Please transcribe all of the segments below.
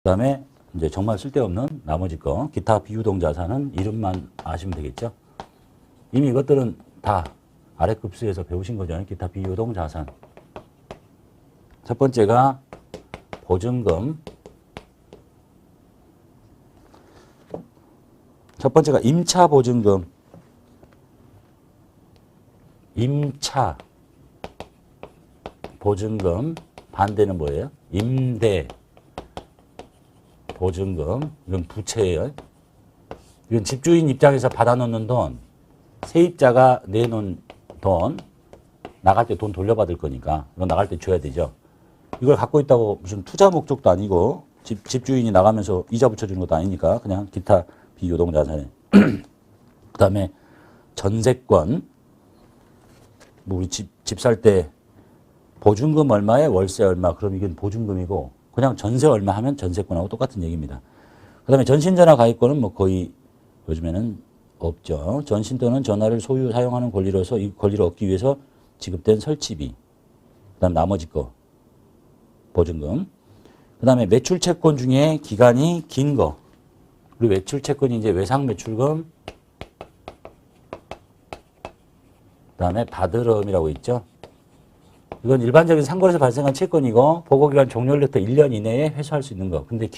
그다음에 이제 정말 쓸데없는 나머지 거 기타 비유동 자산은 이름만 아시면 되겠죠. 이미 이것들은 다 아래 급수에서 배우신 거죠. 기타 비유동 자산. 첫 번째가 보증금. 첫 번째가 임차 보증금. 임차 보증금. 반대는 뭐예요? 임대 보증금. 이건 부채예요. 이건 집주인 입장에서 받아놓는 돈, 세입자가 내놓은 돈, 나갈 때 돈 돌려받을 거니까 이건 나갈 때 줘야 되죠. 이걸 갖고 있다고 무슨 투자 목적도 아니고 집주인이 나가면서 이자 붙여주는 것도 아니니까 그냥 기타 비유동자산에. 그 다음에 전세권. 뭐 우리 집 살 때 보증금 얼마에 월세 얼마, 그럼 이건 보증금이고 그냥 전세 얼마 하면 전세권하고 똑같은 얘기입니다. 그 다음에 전신전화 가입권은 뭐 거의 요즘에는 없죠. 전신 또는 전화를 소유 사용하는 권리로서 이 권리를 얻기 위해서 지급된 설치비. 그 다음 나머지 거 보증금. 그 다음에 매출채권 중에 기간이 긴 거. 그리고 매출채권이 이제 외상매출금. 그 다음에 받으름이라고 있죠. 이건 일반적인 상거래에서 발생한 채권이고 보고기간 종료일부터 1년 이내에 회수할 수 있는 거. 근데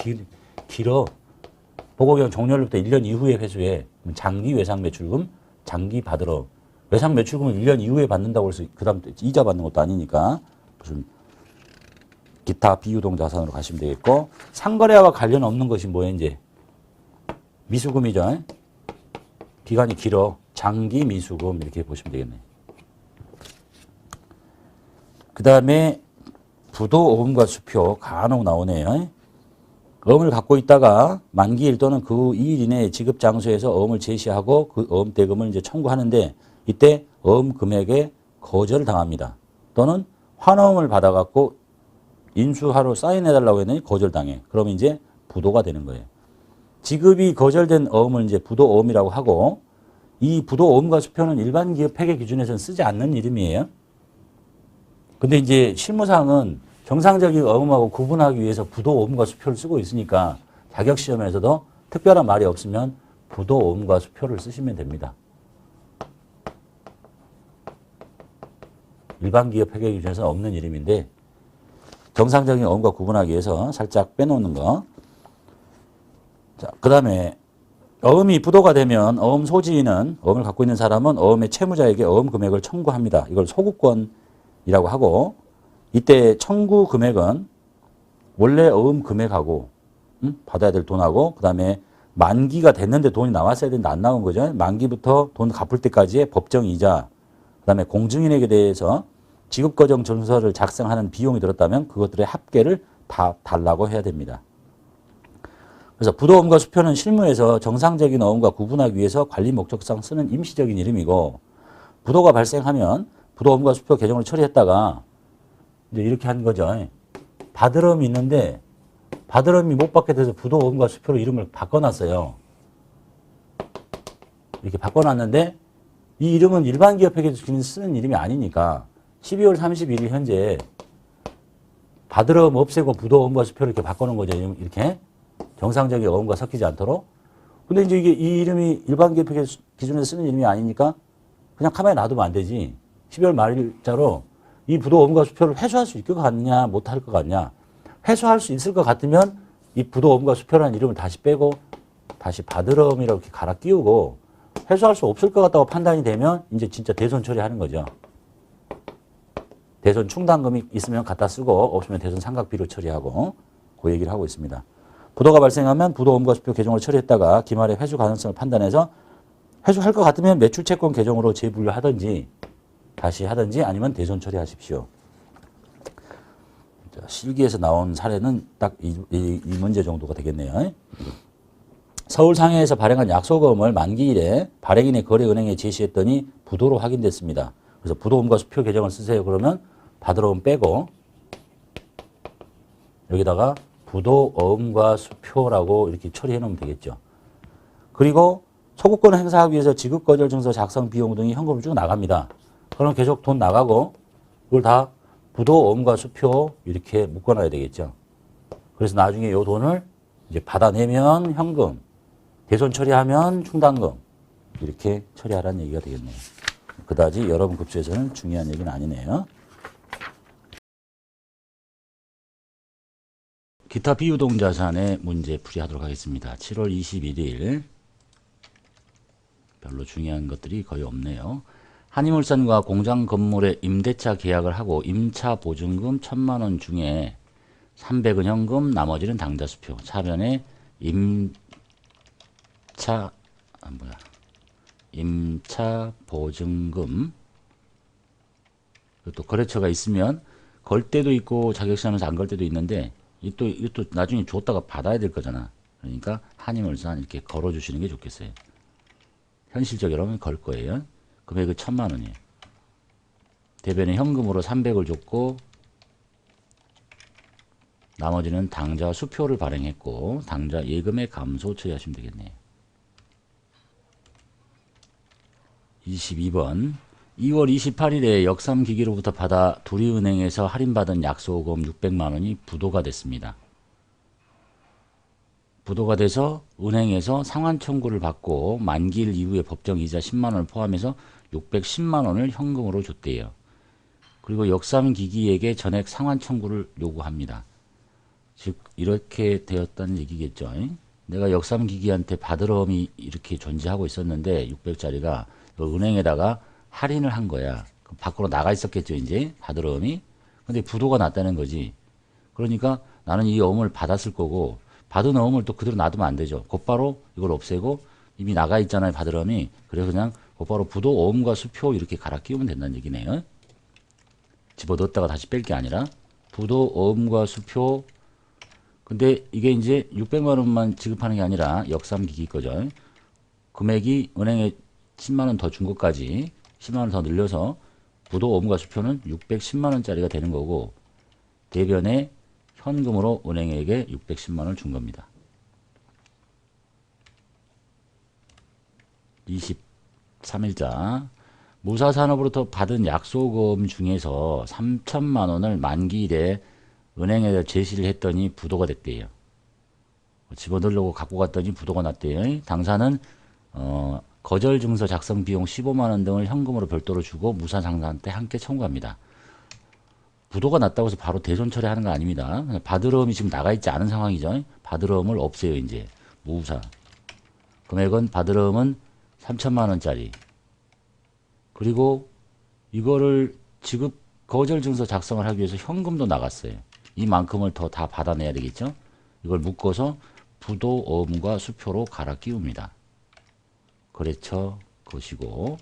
길어. 보고기간 종료일부터 1년 이후에 회수해. 장기 외상매출금, 장기 받으러. 외상매출금은 1년 이후에 받는다고 해서 그 다음 이자 받는 것도 아니니까 무슨 기타 비유동 자산으로 가시면 되겠고, 상거래와 관련 없는 것이 뭐예요? 이제 미수금이죠. 기간이 길어. 장기 미수금 이렇게 보시면 되겠네요. 그 다음에 부도 어음과 수표 간혹 나오네요. 어음을 갖고 있다가 만기일 또는 그 후 2일 이내에 지급 장소에서 어음을 제시하고 그 어음 대금을 이제 청구하는데 이때 어음 금액에 거절을 당합니다. 또는 환어음을 받아갖고 인수하러 사인해달라고 했더니 거절당해. 그러면 이제 부도가 되는 거예요. 지급이 거절된 어음을 이제 부도 어음이라고 하고, 이 부도 어음과 수표는 일반 기업 회계 기준에서는 쓰지 않는 이름이에요. 근데 이제 실무상은 정상적인 어음하고 구분하기 위해서 부도 어음과 수표를 쓰고 있으니까 자격시험에서도 특별한 말이 없으면 부도 어음과 수표를 쓰시면 됩니다. 일반 기업 회계 기준에서는 없는 이름인데 정상적인 어음과 구분하기 위해서 살짝 빼놓는 거. 자, 그 다음에 어음이 부도가 되면 어음 소지인은, 어음을 갖고 있는 사람은 어음의 채무자에게 어음 금액을 청구합니다. 이걸 소구권이라고 하고, 이때 청구 금액은 원래 어음 금액하고 받아야 될 돈하고, 그 다음에 만기가 됐는데 돈이 나왔어야 되는데 안 나온 거죠. 만기부터 돈 갚을 때까지의 법정 이자, 그 다음에 공증인에게 대해서 지급거정 증서를 작성하는 비용이 들었다면 그것들의 합계를 다 달라고 해야 됩니다. 그래서 부도어음과 수표는 실무에서 정상적인 어음과 구분하기 위해서 관리 목적상 쓰는 임시적인 이름이고, 부도가 발생하면 부도어음과 수표 계정으로 처리했다가 이제 이렇게 한 거죠. 받으름이 있는데 받으름이 못 받게 돼서 부도어음과 수표로 이름을 바꿔놨어요. 이렇게 바꿔놨는데 이 이름은 일반 기업 회계 기준에서 쓰는 이름이 아니니까 12월 31일 현재 받으름 없애고 부도어음과 수표를 이렇게 바꿔놓은 거죠. 이렇게 정상적인 어음과 섞이지 않도록. 근데 이제 이게 이 이름이 일반 기업 회계 기준에서 쓰는 이름이 아니니까 그냥 가만히 놔두면 안 되지. 12월 말일자로 이 부도어음과 수표를 회수할 수 있을 것 같냐, 못할 것 같냐. 회수할 수 있을 것 같으면 이 부도어음과 수표라는 이름을 다시 빼고 다시 받으름이라고 이렇게 갈아 끼우고, 회수할 수 없을 것 같다고 판단이 되면 이제 진짜 대손 처리하는 거죠. 대손 충당금이 있으면 갖다 쓰고 없으면 대손 상각비로 처리하고, 그 얘기를 하고 있습니다. 부도가 발생하면 부도어음과 수표 계정으로 처리했다가 기말에 회수 가능성을 판단해서 회수할 것 같으면 매출채권 계정으로 재분류하든지 다시 하든지 아니면 대손 처리하십시오. 자, 실기에서 나온 사례는 딱 이 문제 정도가 되겠네요. 서울 상해에서 발행한 약속어음을 만기일에 발행인의 거래은행에 제시했더니 부도로 확인됐습니다. 그래서 부도어음과 수표 계정을 쓰세요. 그러면 받으러음 빼고 여기다가 부도어음과 수표라고 이렇게 처리해 놓으면 되겠죠. 그리고 소구권을 행사하기 위해서 지급거절증서 작성 비용 등이 현금으로 쭉 나갑니다. 그럼 계속 돈 나가고 이걸 다 부도어음과 수표 이렇게 묶어놔야 되겠죠. 그래서 나중에 이 돈을 이제 받아내면 현금, 대손 처리하면 충당금 이렇게 처리하라는 얘기가 되겠네요. 그다지 여러분 급수에서는 중요한 얘기는 아니네요. 기타 비유동자산의 문제 풀이하도록 하겠습니다. 7월 21일 별로 중요한 것들이 거의 없네요. 한의물산과 공장 건물의 임대차 계약을 하고 임차 보증금 1,000만 원 중에 300은 현금, 나머지는 당좌 수표. 차변에 임차 보증금. 또 거래처가 있으면 걸 때도 있고 자격시하면서 안 걸 때도 있는데 이것도 나중에 줬다가 받아야 될 거잖아. 그러니까 한의물산 이렇게 걸어주시는 게 좋겠어요. 현실적이라면 걸 거예요. 금액은 1,000만 원이에요. 대변에 현금으로 300을 줬고 나머지는 당좌 수표를 발행했고 당좌 예금의 감소 처리하시면 되겠네요. 22번 2월 28일에 역삼기기로부터 받아 두리은행에서 할인받은 약소금 600만 원이 부도가 됐습니다. 부도가 돼서 은행에서 상환 청구를 받고 만기일 이후에 법정이자 10만 원을 포함해서 610만 원을 현금으로 줬대요. 그리고 역삼기기에게 전액 상환 청구를 요구합니다. 즉 이렇게 되었다는 얘기겠죠. 내가 역삼기기한테 받으러움이 이렇게 존재하고 있었는데 600짜리가 은행에다가 할인을 한 거야. 밖으로 나가 있었겠죠, 이제 받으러움이. 근데 부도가 났다는 거지. 그러니까 나는 이 어음을 받았을 거고 받은 어음을 또 그대로 놔두면 안 되죠. 곧바로 이걸 없애고 이미 나가 있잖아요, 받으러움이. 그래서 그냥 곧바로 부도 어음과 수표 이렇게 갈아 끼우면 된다는 얘기네요. 집어넣었다가 다시 뺄 게 아니라 부도 어음과 수표. 근데 이게 이제 600만 원만 지급하는 게 아니라 역삼기기 거죠. 금액이 은행에 10만 원 더 준 것까지 10만 원 더 늘려서 부도 어음과 수표는 610만 원짜리가 되는 거고 대변에 현금으로 은행에게 610만 원을 준 겁니다. 23일자 무사산업으로부터 받은 약소금 중에서 3천만 원을 만기일에 은행에다 제시를 했더니 부도가 됐대요. 집어넣으려고 갖고 갔더니 부도가 났대요. 당사는 거절증서 작성 비용 15만 원 등을 현금으로 별도로 주고 무사상사한테 함께 청구합니다. 부도가 났다고 해서 바로 대손 처리하는 거 아닙니다. 받으러움이 지금 나가 있지 않은 상황이죠. 받으러움을 없애요, 이제. 무사. 금액은 받으러움은 3천만 원짜리. 그리고 이거를 지급 거절증서 작성을 하기 위해서 현금도 나갔어요. 이만큼을 더 다 받아내야 되겠죠. 이걸 묶어서 부도 어음과 수표로 갈아 끼웁니다. 거래처 것이고